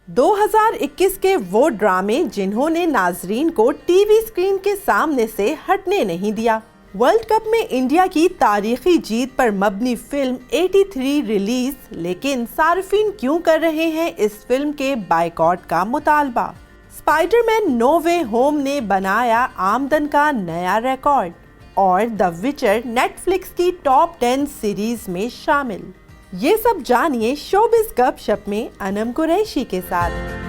2021 के वो ड्रामे जिन्होंने नाजरीन को टीवी स्क्रीन के सामने से हटने नहीं दिया। वर्ल्ड कप में इंडिया की तारीखी जीत पर मबनी फिल्म 83 रिलीज, लेकिन सार्फिन क्यों कर रहे हैं इस फिल्म के बायकॉट का मुतालबा। स्पाइडरमैन नो वे होम ने बनाया आमदन का नया रिकॉर्ड और द विचर नेटफ्लिक्स की टॉप 10 सीरीज में शामिल। ये सब जानिए शोबिज़ गपशप में अनम कुरैशी के साथ।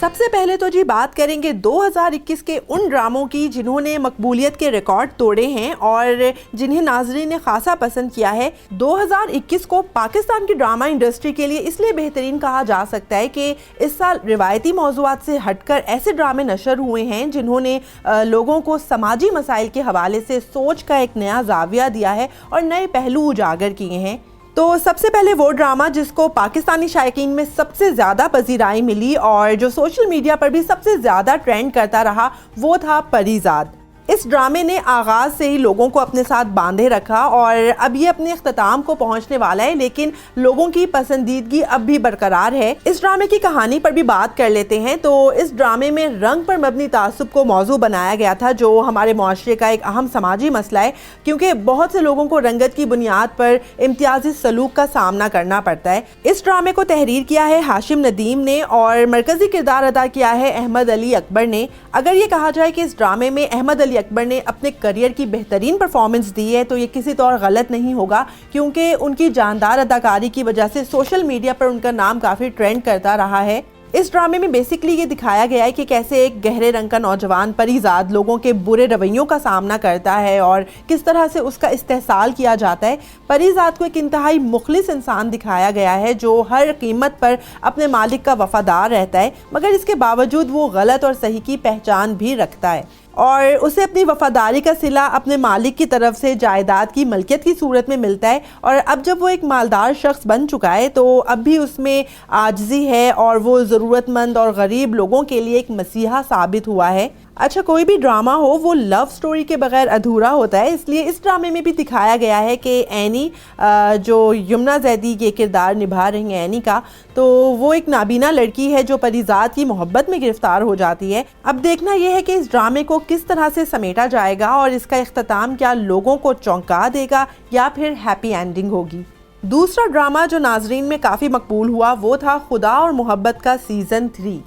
सबसे पहले तो जी बात करेंगे 2021 के उन ड्रामों की जिन्होंने मकबूलियत के रिकॉर्ड तोड़े हैं और जिन्हें नाजरीन ने खासा पसंद किया है। 2021 को पाकिस्तान की ड्रामा इंडस्ट्री के लिए इसलिए बेहतरीन कहा जा सकता है कि इस साल रिवायती मौज़ूआत से हटकर ऐसे ड्रामे नशर हुए हैं जिन्होंने लोगों को समाजी मसाइल के हवाले से सोच का एक नया जाविया दिया है और नए पहलू उजागर किए हैं। तो सबसे पहले वो ड्रामा जिसको पाकिस्तानी शायकीन में सबसे ज़्यादा पजीराई मिली और जो सोशल मीडिया पर भी सबसे ज़्यादा ट्रेंड करता रहा, वो था परीज़ाद। इस ड्रामे ने आगाज़ से ही लोगों को अपने साथ बांधे रखा और अब ये अपने इख्तिताम को पहुंचने वाला है, लेकिन लोगों की पसंदीदगी अब भी बरकरार है। इस ड्रामे की कहानी पर भी बात कर लेते हैं। तो इस ड्रामे में रंग पर मबनी तासुब को मौजू बनाया गया था, जो हमारे मुआशरे का एक अहम समाजी मसला है, क्योंकि बहुत से लोगों को रंगत की बुनियाद पर इम्तियाजी सलूक का सामना करना पड़ता है। इस ड्रामे को तहरीर किया है हाशिम नदीम ने और मरकजी किरदार अदा किया है अहमद अली अकबर ने। अगर ये कहा जाए कि इस ड्रामे में अहमद अली अकबर ने अपने करियर की बेहतरीन परफॉर्मेंस दी है तो ये किसी तौर गलत नहीं होगा, क्योंकि उनकी जानदार अदाकारी की वजह से सोशल मीडिया पर उनका नाम काफ़ी ट्रेंड करता रहा है। इस ड्रामे में बेसिकली ये दिखाया गया है कि कैसे एक गहरे रंग का नौजवान परीज़ाद लोगों के बुरे रवैयों का सामना करता है और किस तरह से उसका इस्तेहसाल किया जाता है। परीज़ाद को एक इंतहाई मुखलिस इंसान दिखाया गया है जो हर कीमत पर अपने मालिक का वफादार रहता है, मगर इसके बावजूद वो गलत और सही की पहचान भी रखता है और उसे अपनी वफादारी का सिला अपने मालिक की तरफ से जायदाद की मलकियत की सूरत में मिलता है। और अब जब वो एक मालदार शख्स बन चुका है तो अब भी उसमें आजिज़ी है और वो ज़रूरतमंद और गरीब लोगों के लिए एक मसीहा साबित हुआ है। अच्छा, कोई भी ड्रामा हो वो लव स्टोरी के बगैर अधूरा होता है, इसलिए इस ड्रामे में भी दिखाया गया है कि एनी, जो यमुना जैदी ये किरदार निभा रही हैं एनी का, तो वो एक नाबीना लड़की है जो परीज़ाद की मोहब्बत में गिरफ्तार हो जाती है। अब देखना यह है कि इस ड्रामे को किस तरह से समेटा जाएगा और इसका इख्तिताम क्या लोगों को चौंका देगा या फिर हैप्पी एंडिंग होगी। दूसरा ड्रामा जो नाजरीन में काफ़ी मकबूल हुआ वो था खुदा और मोहब्बत का सीज़न 3।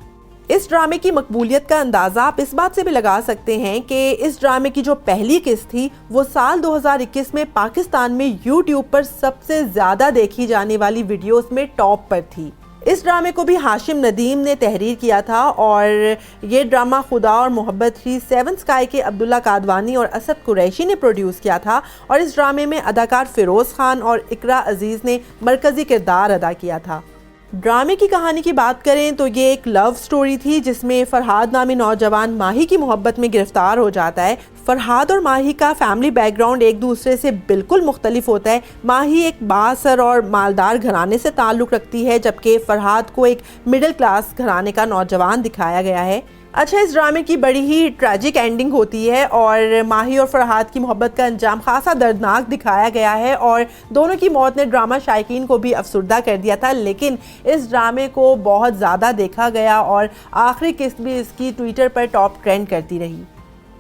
इस ड्रामे की मकबूलियत का अंदाज़ा आप इस बात से भी लगा सकते हैं कि इस ड्रामे की जो पहली किस्त थी वो साल 2021 में पाकिस्तान में यूट्यूब पर सबसे ज़्यादा देखी जाने वाली वीडियोस में टॉप पर थी। इस ड्रामे को भी हाशिम नदीम ने तहरीर किया था और ये ड्रामा खुदा और मोहब्बत 3 7 स्काई के अब्दुल्ला कादवानी और असद कुरैशी ने प्रोड्यूस किया था और इस ड्रामे में अदाकार फिरोज़ खान और इकरा अजीज़ ने मरकज़ी किरदार अदा किया था। ड्रामे की कहानी की बात करें तो ये एक लव स्टोरी थी जिसमें फरहाद नामी नौजवान माही की मोहब्बत में गिरफ्तार हो जाता है। फरहाद और माही का फैमिली बैकग्राउंड एक दूसरे से बिल्कुल मुख्तलिफ होता है। माही एक बासर और मालदार घराने से ताल्लुक़ रखती है, जबकि फरहाद को एक मिडिल क्लास घराने का नौजवान दिखाया गया है। अच्छा, इस ड्रामे की बड़ी ही ट्रैजिक एंडिंग होती है और माही और फरहाद की मोहब्बत का अंजाम खासा दर्दनाक दिखाया गया है और दोनों की मौत ने ड्रामा शायकीन को भी अफसुर्दा कर दिया था, लेकिन इस ड्रामे को बहुत ज़्यादा देखा गया और आखिरी किस्त भी इसकी ट्विटर पर टॉप ट्रेंड करती रही।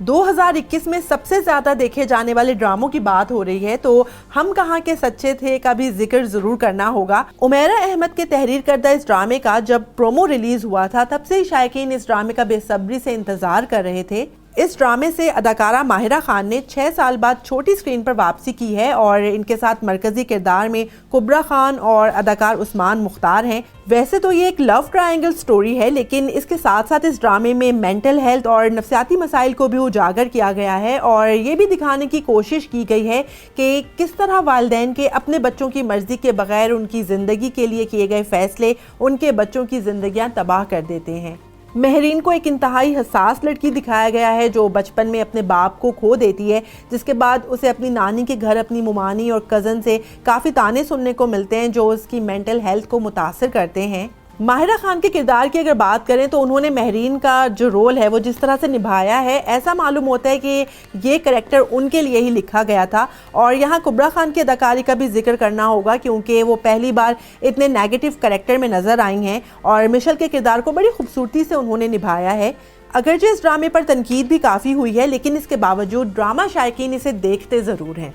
2021 में सबसे ज़्यादा देखे जाने वाले ड्रामों की बात हो रही है तो हम कहाँ के सच्चे थे का भी जिक्र ज़रूर करना होगा। उमैरा अहमद के तहरीर करदा इस ड्रामे का जब प्रोमो रिलीज़ हुआ था तब से ही शायकीन इस ड्रामे का बेसब्री से इंतज़ार कर रहे थे। इस ड्रामे से अदाकारा माहिरा खान ने 6 साल बाद छोटी स्क्रीन पर वापसी की है और इनके साथ मरकजी किरदार में कुबरा खान और अदाकार उस्मान मुख्तार हैं। वैसे तो ये एक लव ट्रायंगल स्टोरी है, लेकिन इसके साथ साथ इस ड्रामे में मेंटल हेल्थ और नफ्सियाती मसाइल को भी उजागर किया गया है और ये भी दिखाने की कोशिश की गई है कि किस तरह वालिदैन के अपने बच्चों की मर्जी के बगैर उनकी ज़िंदगी के लिए किए गए फैसले उनके बच्चों की ज़िंदगियाँ तबाह कर देते हैं। महरीन को एक इंतहाई हसास लड़की दिखाया गया है जो बचपन में अपने बाप को खो देती है, जिसके बाद उसे अपनी नानी के घर अपनी मुमानी और कज़न से काफ़ी ताने सुनने को मिलते हैं जो उसकी मेंटल हेल्थ को मुतासर करते हैं। माहिरा खान के किरदार की अगर बात करें तो उन्होंने महरीन का जो रोल है वो जिस तरह से निभाया है, ऐसा मालूम होता है कि ये कैरेक्टर उनके लिए ही लिखा गया था। और यहाँ कुबरा खान की अदाकारी का भी जिक्र करना होगा क्योंकि वो पहली बार इतने नेगेटिव कैरेक्टर में नज़र आई हैं और मिशेल के किरदार को बड़ी खूबसूरती से उन्होंने निभाया है। अगरचे इस ड्रामे पर तनकीद भी काफ़ी हुई है, लेकिन इसके बावजूद ड्रामा शायकीन इसे देखते ज़रूर हैं।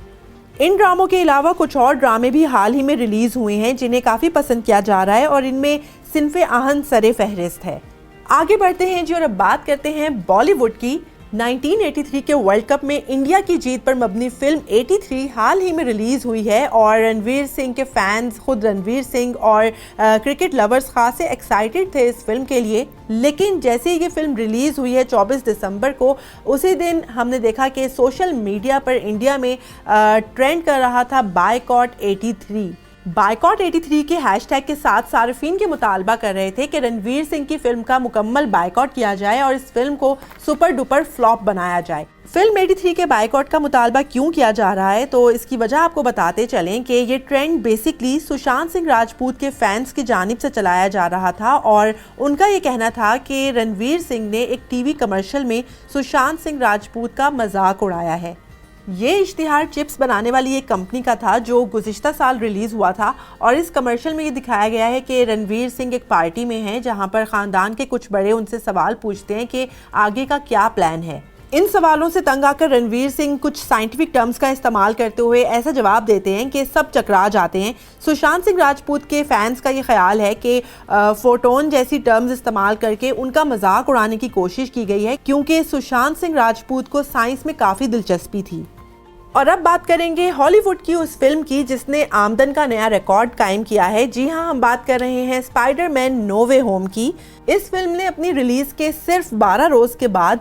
इन ड्रामों के अलावा कुछ और ड्रामे भी हाल ही में रिलीज़ हुए हैं जिन्हें काफ़ी पसंद किया जा रहा है और इनमें सिन्फ़े आहन सरे फहरिस्त है। आगे बढ़ते हैं जी और अब बात करते हैं बॉलीवुड की। 1983 के वर्ल्ड कप में इंडिया की जीत पर मबनी फिल्म 83 हाल ही में रिलीज़ हुई है और रणवीर सिंह के फैंस, खुद रणवीर सिंह और क्रिकेट लवर्स खासे एक्साइटेड थे इस फिल्म के लिए। लेकिन जैसे ही ये फिल्म रिलीज़ हुई है 24 दिसंबर को, उसी दिन हमने देखा कि सोशल मीडिया पर इंडिया में ट्रेंड कर रहा था बायकॉट 83। बायकॉट 83 के हैशटैग के साथ सार्फिन के मुतालबा कर रहे थे कि रणवीर सिंह की फिल्म का मुकम्मल बायकॉट किया जाए और इस फिल्म को सुपर डुपर फ्लॉप बनाया जाए। फिल्म 83 के बायकॉट का मुतालबा क्यों किया जा रहा है, तो इसकी वजह आपको बताते चलें कि ये ट्रेंड बेसिकली सुशांत सिंह राजपूत के फैंस की जानिब से चलाया जा रहा था और उनका ये कहना था कि रणवीर सिंह ने एक टीवी कमर्शियल में सुशांत सिंह राजपूत का मजाक उड़ाया है। ये इश्तिहार चिप्स बनाने वाली एक कंपनी का था जो गुज़िश्ता साल रिलीज़ हुआ था और इस कमर्शियल में ये दिखाया गया है कि रणवीर सिंह एक पार्टी में हैं जहां पर ख़ानदान के कुछ बड़े उनसे सवाल पूछते हैं कि आगे का क्या प्लान है। इन सवालों से तंग आकर रणवीर सिंह कुछ साइंटिफिक टर्म्स का इस्तेमाल करते हुए ऐसा जवाब देते हैं कि सब चकरा जाते हैं। सुशांत सिंह राजपूत के फैंस का ये ख्याल है कि फोटोन जैसी टर्म्स इस्तेमाल करके उनका मजाक उड़ाने की कोशिश की गई है क्योंकि सुशांत सिंह राजपूत को साइंस में काफ़ी दिलचस्पी थी। और अब बात करेंगे हॉलीवुड की उस फिल्म की जिसने आमदन का नया रिकॉर्ड कायम किया है। जी हाँ, हम बात कर रहे हैं स्पाइडरमैन नो वे होम की। इस फिल्म ने अपनी रिलीज के सिर्फ 12 रोज के बाद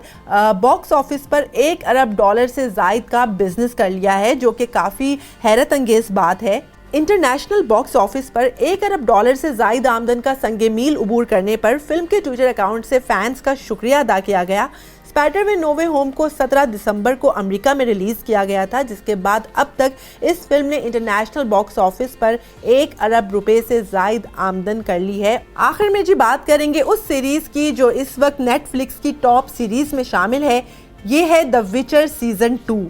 बॉक्स ऑफिस पर $1 अरब से जायद का बिजनेस कर लिया है, जो कि काफ़ी हैरत अंगेज बात है। इंटरनेशनल बॉक्स ऑफिस पर $1 अरब से जायद आमदन का संगे मील उबूर करने पर फिल्म के ट्विटर अकाउंट से फैंस का शुक्रिया अदा किया गया। स्पाइडरमैन नो वे होम को 17 दिसंबर को अमेरिका में रिलीज किया गया था, जिसके बाद अब तक इस फिल्म ने इंटरनेशनल बॉक्स ऑफिस पर $1 अरब से जायद आमदन कर ली है। आखिर में जी बात करेंगे उस सीरीज की जो इस वक्त नेटफ्लिक्स की टॉप सीरीज में शामिल है। ये है द विचर सीजन 2।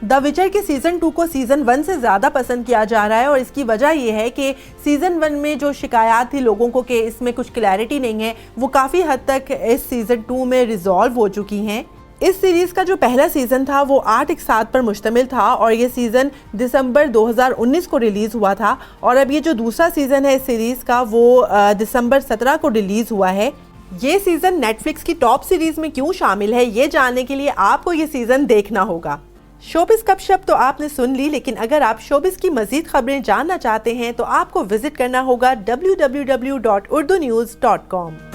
द विचर के सीज़न 2 को सीज़न 1 से ज़्यादा पसंद किया जा रहा है और इसकी वजह यह है कि सीज़न 1 में जो शिकायत थी लोगों को कि इसमें कुछ क्लैरिटी नहीं है, वो काफ़ी हद तक इस सीज़न 2 में रिजॉल्व हो चुकी हैं। इस सीरीज़ का जो पहला सीज़न था वो 8 एपिसोड पर मुश्तमिल था और ये सीज़न दिसंबर 2019 को रिलीज़ हुआ था और अब ये जो दूसरा सीज़न है इस सीरीज़ का वो दिसंबर 17 को रिलीज़ हुआ है। ये सीज़न नेटफ्लिक्स की टॉप सीरीज़ में क्यों शामिल है, ये जानने के लिए आपको ये सीज़न देखना होगा। शोबिस गपशप तो आपने सुन ली, लेकिन अगर आप शोबिस की मज़ीद खबरें जानना चाहते हैं तो आपको विजिट करना होगा www.urdunews.com।